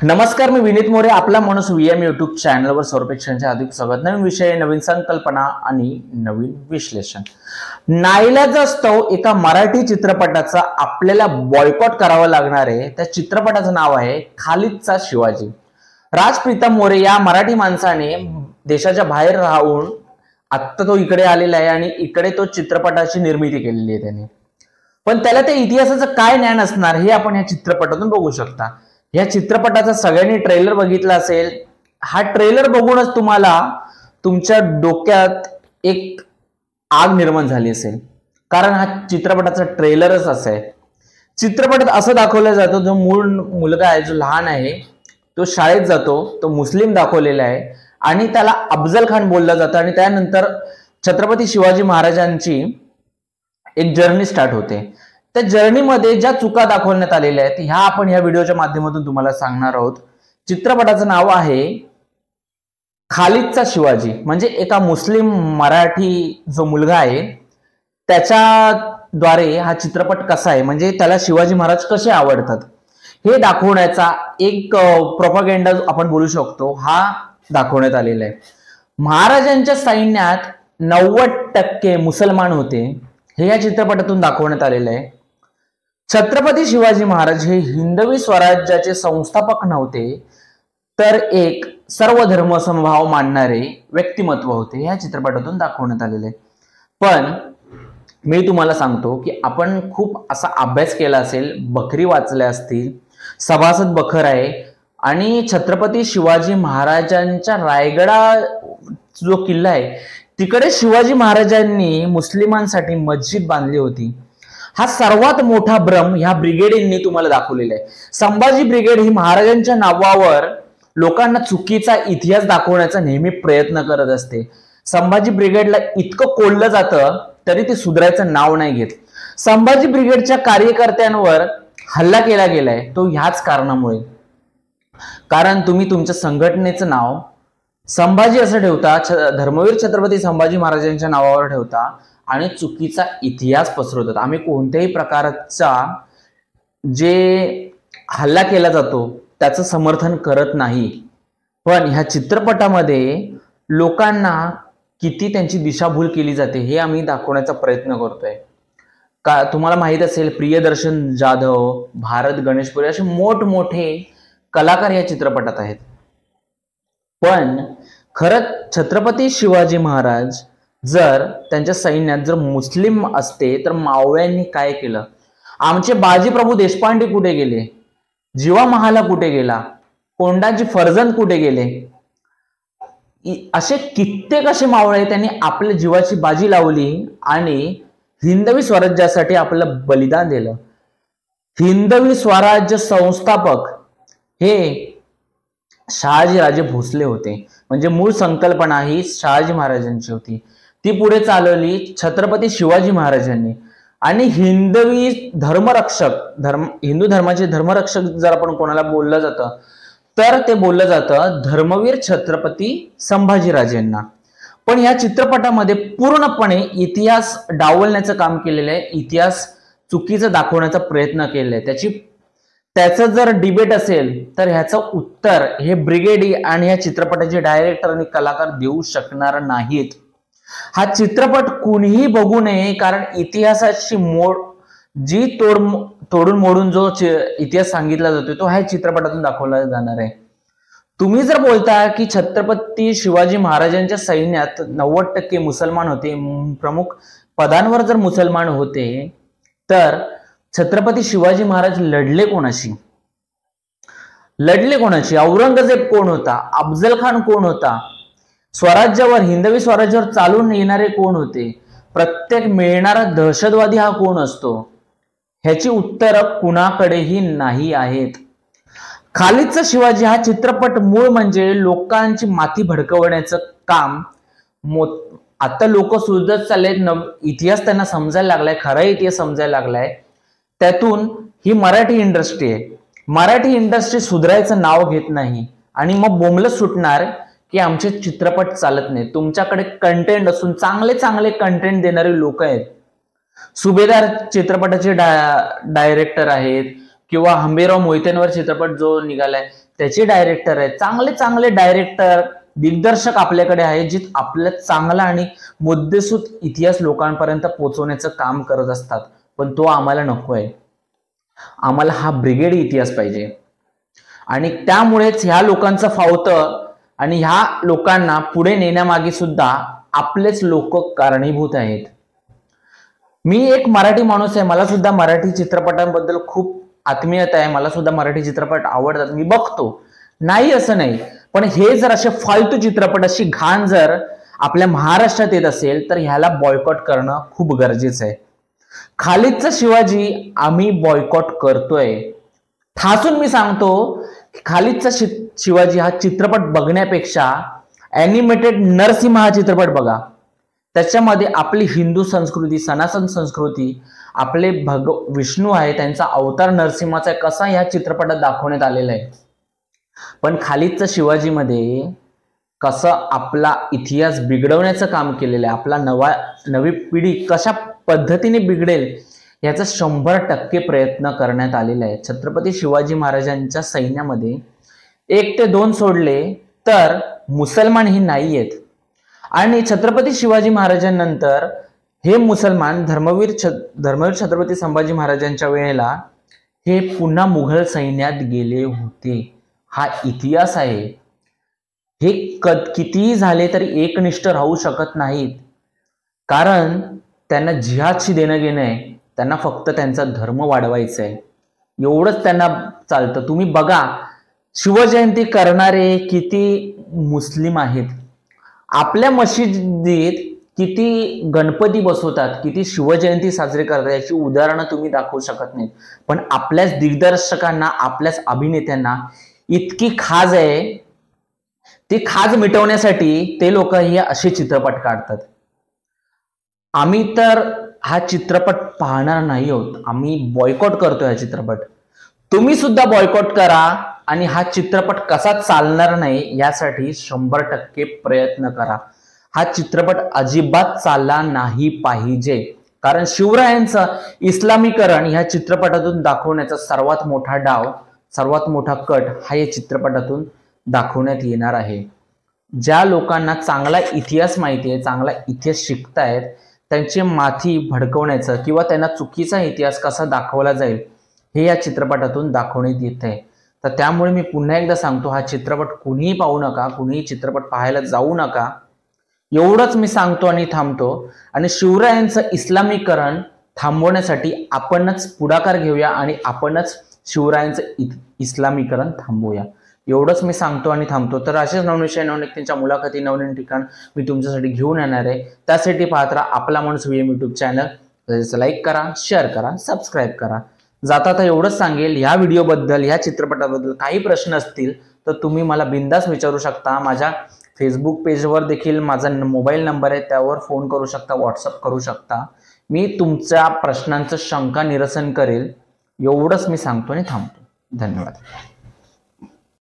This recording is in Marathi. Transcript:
नमस्कार, मी विनीत मोरे. आपला माणूस व्हीएम यूट्यूब चॅनलवर सर्वेक्षणाचे अधिक स्वागत. नवीन विषय, नवीन संकल्पना आणि नवीन विश्लेषण. नाईलाजास्तव एका मराठी चित्रपटाचा आपल्याला बॉयकॉट करावा लागणार आहे. त्या चित्रपटाचं नाव आहे खालिदचा शिवाजी. राज प्रीतम मोरे या मराठी माणसाने देशाच्या बाहेर राहून आत्ता तो इकडे आलेला आहे आणि इकडे तो चित्रपटाची निर्मिती केलेली आहे त्याने. पण त्याला त्या इतिहासाचं काय ज्ञान असणार हे आपण या चित्रपटातून बघू शकता. या चित्रपटाचा सगळ्यांनी ट्रेलर बघितला असेल. हा ट्रेलर बघूनच तुम्हाला तुमच्या डोक्यात एक आग निर्माण झाली असेल, कारण हा चित्रपटाचा ट्रेलरच असा आहे. चित्रपटात असं दाखवलं जातं, जो मूळ मुलगा आहे, जो लहान आहे, तो शाळेत जातो, तो मुस्लिम दाखवलेला आहे आणि त्याला अफजल खान बोललं जातं. आणि त्यानंतर छत्रपती शिवाजी महाराजांची एक जर्नी स्टार्ट होते. त्या जर्नीमध्ये ज्या चुका दाखवण्यात आलेल्या आहेत ह्या आपण ह्या व्हिडिओच्या माध्यमातून तुम्हाला सांगणार आहोत. चित्रपटाचं नाव आहे खालिदचा शिवाजी. म्हणजे एका मुस्लिम मराठी जो मुलगा आहे त्याच्याद्वारे हा चित्रपट कसा आहे, म्हणजे त्याला शिवाजी महाराज कसे आवडतात हे दाखवण्याचा एक प्रोपागेंडा आपण बोलू शकतो, हा दाखवण्यात आलेला आहे. महाराजांच्या सैन्यात 90% मुसलमान होते हे या चित्रपटातून दाखवण्यात आलेलं आहे. छत्रपती शिवाजी महाराज हे हिंदवी स्वराज्याचे संस्थापक नव्हते, तर एक सर्व धर्म समभाव मानणारे व्यक्तिमत्व होते, या चित्रपटातून दाखवण्यात आलेले. पण मी तुम्हाला सांगतो की आपण खूप असा अभ्यास केला असेल, बकरी वाचल्या असतील, सभासद बखर आहे, आणि छत्रपती शिवाजी महाराजांच्या रायगडा जो किल्ला आहे तिकडे शिवाजी महाराजांनी मुस्लिमांसाठी मस्जिद बांधली होती. हा सर्वात मोठा भ्रम ह्या ब्रिगेडींनी तुम्हाला दाखवलेला आहे. संभाजी ब्रिगेड ही महाराजांच्या नावावर लोकांना चुकीचा इतिहास दाखवण्याचा नेहमी प्रयत्न करत असते. संभाजी ब्रिगेडला इतकं कोल्लं जातं तरी ते सुधारायचं नाव नाही घेत. संभाजी ब्रिगेडच्या कार्यकर्त्यांवर हल्ला केला गेलाय तो ह्याच कारणामुळे. कारण तुम्ही तुमच्या संघटनेचं नाव संभाजी असं ठेवता, धर्मवीर छत्रपती संभाजी महाराजांच्या नावावर ठेवता आणि चुकीचा इतिहास पसरवतात. आम्ही कोणत्याही प्रकारचा जे हल्ला केला जातो त्याचं समर्थन करत नाही, पण ह्या चित्रपटामध्ये लोकांना किती त्यांची दिशाभूल केली जाते हे आम्ही दाखवण्याचा प्रयत्न करतोय. का तुम्हाला माहित असेल, प्रियदर्शन जाधव, भारत गणेशपुरी असे मोठमोठे कलाकार या चित्रपटात आहेत. पण खरंच छत्रपती शिवाजी महाराज जर त्यांच्या सैन्यात जर मुस्लिम असते तर मावळ्यांनी काय केलं? आमचे बाजीप्रभू देशपांडे कुठे गेले? जीवा महाला कुठे गेला? कोंडाजी फर्जंद कुठे गेले? असे कित्येक असे मावळे त्यांनी आपल्या जीवाची बाजी लावली आणि हिंदवी स्वराज्यासाठी आपलं बलिदान दिलं. हिंदवी स्वराज्य संस्थापक हे शहाजी राजे भोसले होते. म्हणजे मूळ संकल्पना ही शहाजी महाराजांची होती, ती पुढे चालवली छत्रपती शिवाजी महाराजांनी. आणि हिंदवी हिंदू धर्माचे धर्मरक्षक जर आपण कोणाला बोललं जातं तर ते बोललं जातं धर्मवीर छत्रपती संभाजीराजेंना. पण या चित्रपटामध्ये पूर्णपणे इतिहास डावलण्याचं काम केलेलं आहे, इतिहास चुकीचं दाखवण्याचा प्रयत्न केलेला आहे. त्याचं जर डिबेट असेल तर ह्याचं उत्तर हे ब्रिगेडी आणि या चित्रपटाचे डायरेक्टर आणि कलाकार देऊ शकणार नाहीत. हा चित्रपट कुणीही बघू नये, कारण इतिहासाची तोडून मोडून जो इतिहास सांगितला जातो तो ह्या चित्रपटातून दाखवला जाणार आहे. तुम्ही जर बोलता की छत्रपती शिवाजी महाराजांच्या सैन्यात 90% मुसलमान होते, प्रमुख पदांवर जर मुसलमान होते, तर छत्रपती शिवाजी महाराज लढले कोणाशी? औरंगजेब कोण होता? अफजल खान कोण होता? स्वराज्यावर, हिंदवी स्वराज्यावर चालून येणारे कोण होते? प्रत्येक मिळणारा दहशतवादी हा कोण असतो? ह्याची उत्तरं कुणाकडेही नाही आहेत. खालिदचा शिवाजी हा चित्रपट मूळ म्हणजे लोकांची माथी भडकवण्याचं काम. आता लोक सुधरत चाललेत, इतिहास त्यांना समजायला लागलाय, खरा इतिहास समजायला लागलाय. त्यातून ही मराठी इंडस्ट्री आहे, मराठी इंडस्ट्री सुधारायचं नाव घेत नाही आणि मग बोंबलं सुटणार की आमचे चित्रपट चालत नाही. तुमच्याकडे कंटेंट असून चांगले चांगले कंटेंट देणारे लोक आहेत. सुभेदार चित्रपटाचे डायरेक्टर आहेत किंवा हंबीरराव मोहितेंवर चित्रपट जो निघालाय त्याचे डायरेक्टर आहेत, चांगले चांगले डायरेक्टर दिग्दर्शक आपल्याकडे आहेत, जे आपला चांगला आणि मुद्देसूद इतिहास लोकांपर्यंत पोहोचवण्याचं काम करत असतात. पण तो आम्हाला नको आहे. आम्हाला हा ब्रिगेड इतिहास पाहिजे. आणि त्यामुळेच ह्या लोकांचं फावतं आणि ह्या लोकांना पुढे नेण्यामागे सुद्धा आपलेच लोक कारणीभूत आहेत. मी एक मराठी माणूस आहे, मला सुद्धा मराठी चित्रपटांबद्दल खूप आत्मीयता आहे, मला सुद्धा मराठी चित्रपट आवडतात, मी बघतो, नाही असं नाही. पण हे जर असे फालतू चित्रपट, अशी घाण जर आपल्या महाराष्ट्रात येत असेल तर ह्याला बॉयकॉट करणं खूप गरजेचं आहे. खालिदचा शिवाजी आम्ही बॉयकॉट करतोय, ठासून मी सांगतो. खालिदचा शिवाजी हा चित्रपट बघण्यापेक्षा ॲनिमेटेड नरसिंह हा चित्रपट बघा. त्याच्यामध्ये आपली हिंदू संस्कृती, सनातन संस्कृती, आपले विष्णू आहे त्यांचा अवतार नरसिंहाचा कसा ह्या चित्रपटात दाखवण्यात आलेला आहे. पण खालिदचा शिवाजीमध्ये कसं आपला इतिहास बिघडवण्याचं काम केलेलं आहे, आपला नवी पिढी कशा पद्धतीने बिघडेल याचा 100% प्रयत्न करण्यात आलेला आहे. छत्रपती शिवाजी महाराजांच्या सैन्यामध्ये 1 ते 2 सोडले तर मुसलमान ही नाही आहेत. आणि छत्रपती शिवाजी महाराजांनंतर हे मुसलमान धर्मवीर छत्रपती संभाजी महाराजांच्या वेळेला हे पुन्हा मुघल सैन्यात गेले होते. हा इतिहास आहे. हे कितीही झाले तरी एकनिष्ठ राहू शकत नाहीत, कारण त्यांना जिहादशी देणं घेणं आहे. त्यांना फक्त त्यांचा धर्म वाढवायचा आहे, एवढंच त्यांना चालतं. तुम्ही बघा शिवजयंती करणारे किती मुस्लिम आहेत, आपल्या मशिदीत किती गणपती बसवतात, किती शिवजयंती साजरी करतात, याची उदाहरणं तुम्ही दाखवू शकत नाहीत. पण आपल्याच दिग्दर्शकांना, आपल्याच अभिनेत्यांना इतकी खाज आहे, ती खाज मिटवण्यासाठी ते लोक हे असे चित्रपट काढतात. आम्ही तर हा चित्रपट पाहणार नाही आहोत, आम्ही बॉयकॉट करतो हा चित्रपट. तुम्ही सुद्धा बॉयकॉट करा आणि हा चित्रपट कसा चालणार नाही यासाठी 100% प्रयत्न करा. हा चित्रपट अजिबात चालला नाही पाहिजे, कारण शिवरायांचं इस्लामीकरण ह्या चित्रपटातून दाखवण्याचा सर्वात मोठा डाव, सर्वात मोठा कट हा या चित्रपटातून दाखवण्यात येणार आहे. ज्या लोकांना चांगला इतिहास माहिती आहे, चांगला इतिहास शिकतायत, त्यांची माथी भडकवण्याचं किंवा त्यांना चुकीचा इतिहास कसा दाखवला जाईल हे या चित्रपटातून दाखवण्यात येत आहे. तर त्यामुळे मी पुन्हा एकदा सांगतो, हा चित्रपट कुणीही पाहू नका, कुणीही चित्रपट पाहायला जाऊ नका, एवढंच मी सांगतो आणि थांबतो. आणि शिवरायांचं इस्लामीकरण थांबवण्यासाठी आपणच पुढाकार घेऊया आणि आपणच शिवरायांचं इस्लामीकरण थांबवूया, एवढंच मी सांगतो आणि थांबतो. तर असेच नवनिश्चय नवनीतींच्या मुलाखती, नवनवीन ठिकाण मी तुमच्यासाठी घेऊन येणार आहे. त्यासाठी पाहत राहा आपला माणूस VM यूट्यूब चॅनल. लाईक करा, शेअर करा, सबस्क्राईब करा. जाता एवढंच सांगेल, ह्या व्हिडिओबद्दल, ह्या चित्रपटाबद्दल काही प्रश्न असतील तर तुम्ही मला बिंदास विचारू शकता. माझ्या फेसबुक पेजवर देखील माझा मोबाईल नंबर आहे, त्यावर फोन करू शकता, व्हॉट्सअप करू शकता. मी तुमच्या प्रश्नांचं शंका निरसन करेल, एवढंच मी सांगतो आणि थांबतो. धन्यवाद.